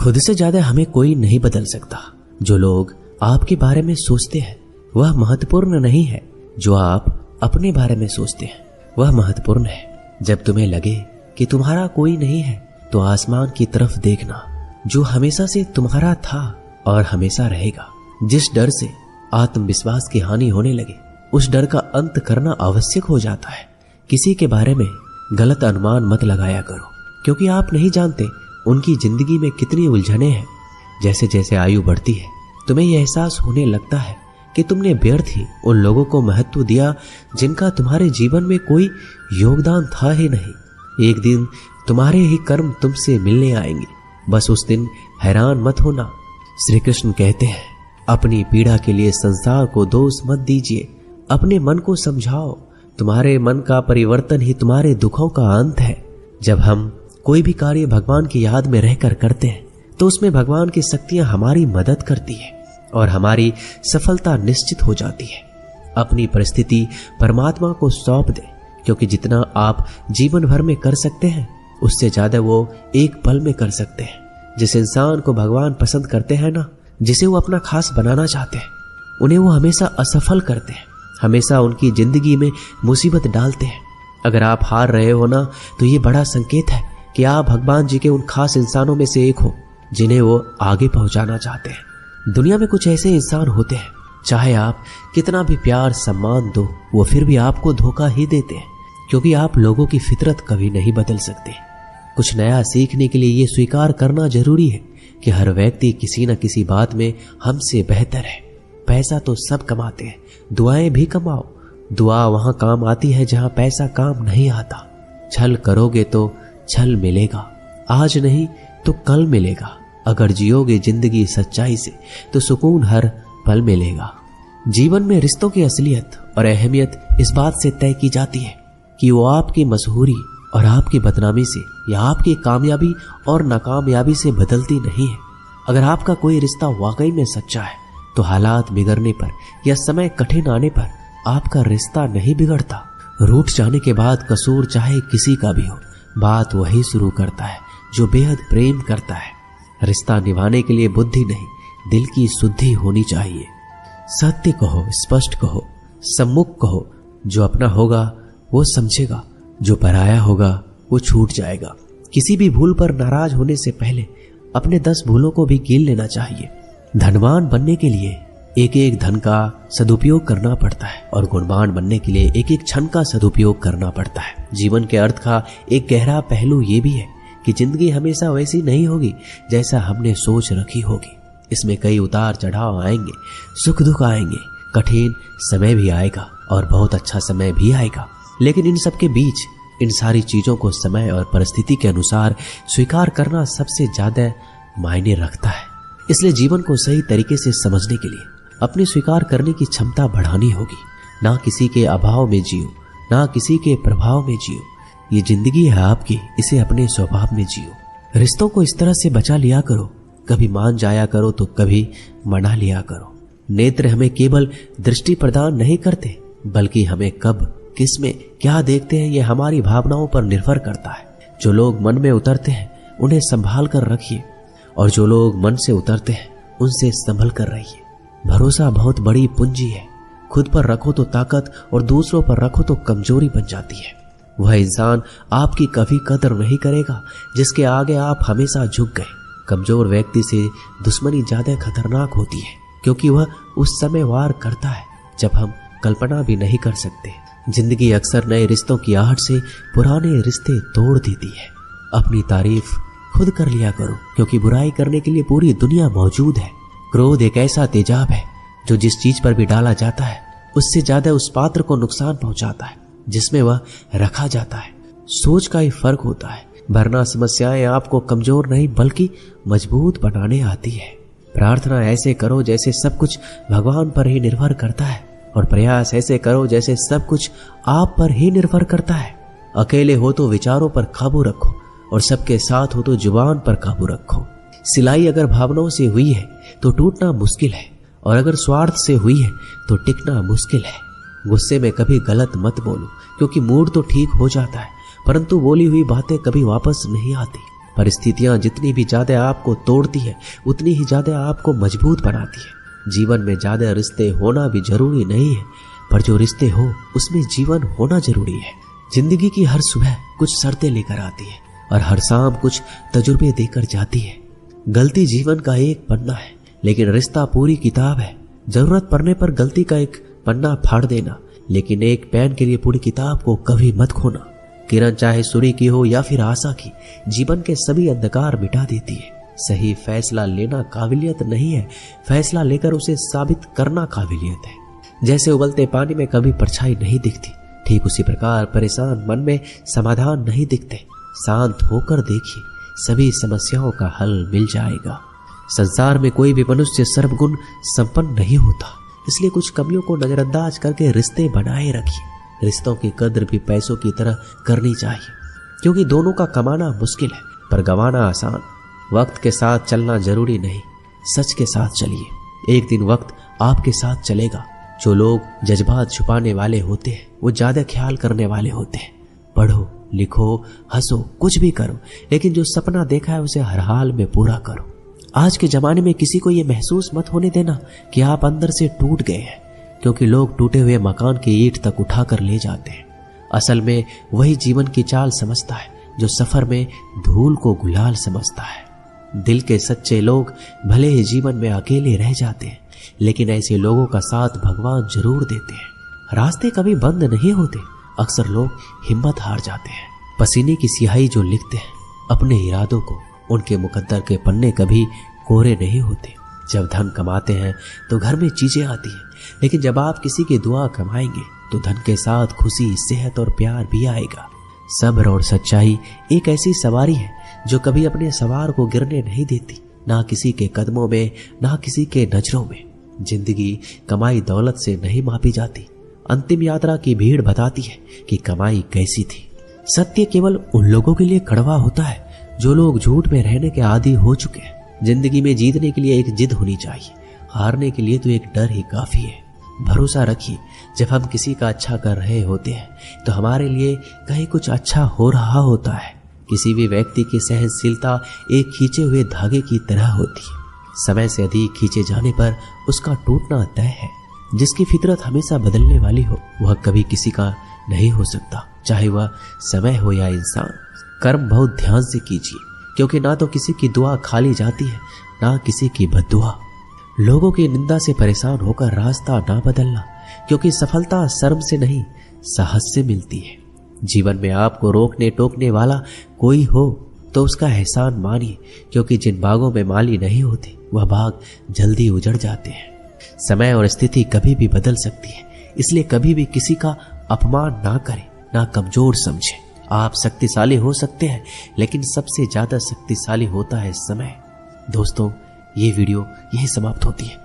खुद से ज्यादा हमें कोई नहीं बदल सकता। जो लोग आपके बारे में सोचते हैं वह महत्वपूर्ण नहीं है, जो आप अपने बारे में सोचते हैं वह महत्वपूर्ण है। जब तुम्हें लगे कि तुम्हारा कोई नहीं है तो आसमान की तरफ देखना, जो हमेशा से तुम्हारा था और हमेशा रहेगा। जिस डर से आत्मविश्वास की हानि होने लगे उस डर का अंत करना आवश्यक हो जाता है। किसी के बारे में गलत अनुमान मत लगाया करो, क्योंकि आप नहीं जानते उनकी जिंदगी में कितनी उलझनें हैं। जैसे जैसे आयु बढ़ती है तुम्हें यह एहसास होने लगता है कि तुमने व्यर्थ ही उन लोगों को महत्व दिया जिनका तुम्हारे जीवन में कोई योगदान था ही नहीं। एक दिन तुम्हारे ही कर्म तुमसे मिलने आएंगे, बस उस दिन हैरान मत होना। श्री कृष्ण कहते हैं, अपनी पीड़ा के लिए संसार को दोष मत दीजिए, अपने मन को समझाओ। तुम्हारे मन का परिवर्तन ही तुम्हारे दुखों का अंत है। जब हम कोई भी कार्य भगवान की याद में रहकर करते हैं तो उसमें भगवान की शक्तियां हमारी मदद करती है और हमारी सफलता निश्चित हो जाती है। अपनी परिस्थिति परमात्मा को सौंप दें, क्योंकि जितना आप जीवन भर में कर सकते हैं उससे ज्यादा वो एक पल में कर सकते हैं। जिस इंसान को भगवान पसंद करते हैं ना, जिसे वो अपना खास बनाना चाहते हैं, उन्हें वो हमेशा असफल करते हैं, हमेशा उनकी जिंदगी में मुसीबत डालते हैं। अगर आप हार रहे हो ना तो ये बड़ा संकेत है कि आप भगवान जी के उन खास इंसानों में से एक हो जिन्हें वो आगे पहुंचाना चाहते हैं। दुनिया में कुछ ऐसे इंसान होते हैं, चाहे आप कितना भी प्यार सम्मान दो वो फिर भी आपको धोखा ही देते हैं, क्योंकि आप लोगों की फितरत कभी नहीं बदल सकते। कुछ नया सीखने के लिए ये स्वीकार करना जरूरी है कि हर व्यक्ति किसी न किसी बात में हमसे बेहतर है। पैसा तो सब कमाते हैं, दुआएं भी कमाओ। दुआ वहां काम आती है जहां पैसा काम नहीं आता। छल करोगे तो छल मिलेगा, आज नहीं तो कल मिलेगा। अगर जियोगे जिंदगी सच्चाई से तो सुकून हर पल मिलेगा। जीवन में रिश्तों की असलियत और अहमियत इस बात से तय की जाती है कि वो आपकी मशहूरी और आपकी बदनामी से या आपकी कामयाबी और नाकामयाबी से बदलती नहीं है। अगर आपका कोई रिश्ता वाकई में सच्चा है तो हालात बिगड़ने पर या समय कठिन आने पर आपका रिश्ता नहीं बिगड़ता। रूठ जाने के बाद कसूर चाहे किसी का भी हो, बात वही शुरू करता है जो बेहद प्रेम करता है। रिश्ता निभाने के लिए बुद्धि नहीं, दिल की शुद्धि होनी चाहिए। सत्य कहो, स्पष्ट कहो, सम्मुख कहो। जो अपना होगा वो समझेगा, जो पराया होगा वो छूट जाएगा। किसी भी भूल पर नाराज होने से पहले अपने 10 भूलों को भी गिन लेना चाहिए। धनवान बनने के लिए एक एक धन का सदुपयोग करना पड़ता है और गुणवान बनने के लिए एक एक क्षण का सदुपयोग करना पड़ता है। जीवन के अर्थ का एक गहरा पहलू ये भी है कि जिंदगी हमेशा वैसी नहीं होगी जैसा हमने सोच रखी होगी। इसमें कई उतार चढ़ाव आएंगे, सुख दुख आएंगे, कठिन समय भी आएगा और बहुत अच्छा समय भी आएगा। लेकिन इन सब के बीच इन सारी चीजों को समय और परिस्थिति के अनुसार स्वीकार करना सबसे ज्यादा मायने रखता है। इसलिए जीवन को सही तरीके से समझने के लिए अपने स्वीकार करने की क्षमता बढ़ानी होगी। ना किसी के अभाव में जियो, ना किसी के प्रभाव में जियो। ये जिंदगी है आपकी, इसे अपने स्वभाव में जियो। रिश्तों को इस तरह से बचा लिया करो, कभी मान जाया करो तो कभी मना लिया करो। नेत्र हमें केवल दृष्टि प्रदान नहीं करते, बल्कि हमें कब किस में क्या देखते हैं ये हमारी भावनाओं पर निर्भर करता है। जो लोग मन में उतरते हैं उन्हें संभाल कर रखिए, और जो लोग मन से उतरते हैं उनसे संभल कर रहिए। भरोसा बहुत बड़ी पूंजी है। खुद पर रखो तो ताकत और दूसरों पर रखो तो कमजोरी बन जाती है। वह इंसान आपकी कभी कदर नहीं करेगा जिसके आगे आप हमेशा झुक गए। कमजोर व्यक्ति से दुश्मनी ज्यादा खतरनाक होती है, क्योंकि वह उस समय वार करता है जब हम कल्पना भी नहीं कर सकते। जिंदगी अक्सर नए रिश्तों की आहट से पुराने रिश्ते तोड़ देती है। अपनी तारीफ खुद कर लिया करो, क्योंकि बुराई करने के लिए पूरी दुनिया मौजूद है। क्रोध एक ऐसा तेजाब है जो जिस चीज पर भी डाला जाता है उससे ज्यादा उस पात्र को नुकसान पहुंचाता है जिसमें वह रखा जाता है। सोच का ही फर्क होता है, वरना समस्याएं आपको कमजोर नहीं बल्कि मजबूत बनाने आती है। प्रार्थना ऐसे करो जैसे सब कुछ भगवान पर ही निर्भर करता है, और प्रयास ऐसे करो जैसे सब कुछ आप पर ही निर्भर करता है। अकेले हो तो विचारों पर काबू रखो, और सबके साथ हो तो जुबान पर काबू रखो। सिलाई अगर भावनाओं से हुई है तो टूटना मुश्किल है, और अगर स्वार्थ से हुई है तो टिकना मुश्किल है। गुस्से में कभी गलत मत बोलो, क्योंकि मूड तो ठीक हो जाता है परंतु बोली हुई बातें कभी वापस नहीं आती। परिस्थितियां जितनी भी ज्यादा आपको तोड़ती है उतनी ही ज्यादा आपको मजबूत बनाती है। जीवन में ज्यादा रिश्ते होना भी जरूरी नहीं है, पर जो रिश्ते हो उसमें जीवन होना जरूरी है। जिंदगी की हर सुबह कुछ शर्तें लेकर आती है और हर शाम कुछ तजुर्बे देकर जाती है। गलती जीवन का एक पन्ना है, लेकिन रिश्ता पूरी किताब है। जरूरत पड़ने पर गलती का एक पन्ना फाड़ देना, लेकिन एक पेन के लिए पूरी किताब को कभी मत खोना। किरण चाहे सूर्य की हो या फिर आशा की, जीवन के सभी अंधकार मिटा देती है। सही फैसला लेना काबिलियत नहीं है, फैसला लेकर उसे साबित करना काबिलियत है। जैसे उबलते पानी में कभी परछाई नहीं दिखती, ठीक उसी प्रकार परेशान मन में समाधान नहीं दिखते। शांत होकर देखिए, सभी समस्याओं का हल मिल जाएगा। संसार में कोई भी मनुष्य सर्वगुण संपन्न नहीं होता, इसलिए कुछ कमियों को नजरअंदाज करके रिश्ते बनाए रखिए। रिश्तों की कद्र भी पैसों की तरह करनी चाहिए, क्योंकि दोनों का कमाना मुश्किल है पर गंवाना आसान। वक्त के साथ चलना जरूरी नहीं, सच के साथ चलिए। एक दिन वक्त आपके साथ चलेगा। जो लोग जज्बात छुपाने वाले होते हैं वो ज्यादा ख्याल करने वाले होते हैं। पढ़ो, लिखो, हंसो, कुछ भी करो, लेकिन जो सपना देखा है उसे हर हाल में पूरा करो। आज के जमाने में किसी को ये महसूस मत होने देना कि आप अंदर से टूट गए हैं, क्योंकि लोग टूटे हुए मकान की ईंट तक उठाकर ले जाते हैं। असल में वही जीवन की चाल समझता है जो सफर में धूल को गुलाल समझता है। दिल के सच्चे लोग भले ही जीवन में अकेले रह जाते हैं, लेकिन ऐसे लोगों का साथ भगवान जरूर देते हैं। रास्ते कभी बंद नहीं होते, अक्सर लोग हिम्मत हार जाते हैं। पसीने की स्याही जो लिखते हैं अपने इरादों को, उनके मुकद्दर के पन्ने कभी कोरे नहीं होते। जब धन कमाते हैं तो घर में चीजें आती हैं, लेकिन जब आप किसी की दुआ कमाएंगे तो धन के साथ खुशी, सेहत और प्यार भी आएगा। सब्र और सच्चाई एक ऐसी सवारी है जो कभी अपने सवार को गिरने नहीं देती, ना किसी के कदमों में, ना किसी के नजरों में। जिंदगी कमाई दौलत से नहीं मापी जाती, अंतिम यात्रा की भीड़ बताती है कि कमाई कैसी थी। सत्य केवल उन लोगों के लिए कड़वा होता है जो लोग झूठ में रहने के आदी हो चुके हैं। जिंदगी में जीतने के लिए एक जिद होनी चाहिए, हारने के लिए तो एक डर ही काफी है। भरोसा रखिए, जब हम किसी का अच्छा कर रहे होते हैं तो हमारे लिए कहीं कुछ अच्छा हो रहा होता है। किसी भी व्यक्ति की सहनशीलता एक खींचे हुए धागे की तरह होती है। समय से अधिक खींचे जाने पर उसका टूटना तय है। जिसकी फितरत हमेशा बदलने वाली हो वह कभी किसी का नहीं हो सकता, चाहे वह समय हो या इंसान। कर्म बहुत ध्यान से कीजिए, क्योंकि ना तो किसी की दुआ खाली जाती है, ना किसी की बद्दुआ। लोगों की निंदा से परेशान होकर रास्ता ना बदलना, क्योंकि सफलता शर्म से नहीं साहस से मिलती है। जीवन में आपको रोकने टोकने वाला कोई हो तो उसका एहसान मानिए, क्योंकि जिन बागों में माली नहीं होते वह बाग जल्दी उजड़ जाते हैं। समय और स्थिति कभी भी बदल सकती है, इसलिए कभी भी किसी का अपमान ना करें, ना कमजोर समझें। आप शक्तिशाली हो सकते हैं, लेकिन सबसे ज्यादा शक्तिशाली होता है समय। दोस्तों, ये वीडियो यही समाप्त होती है।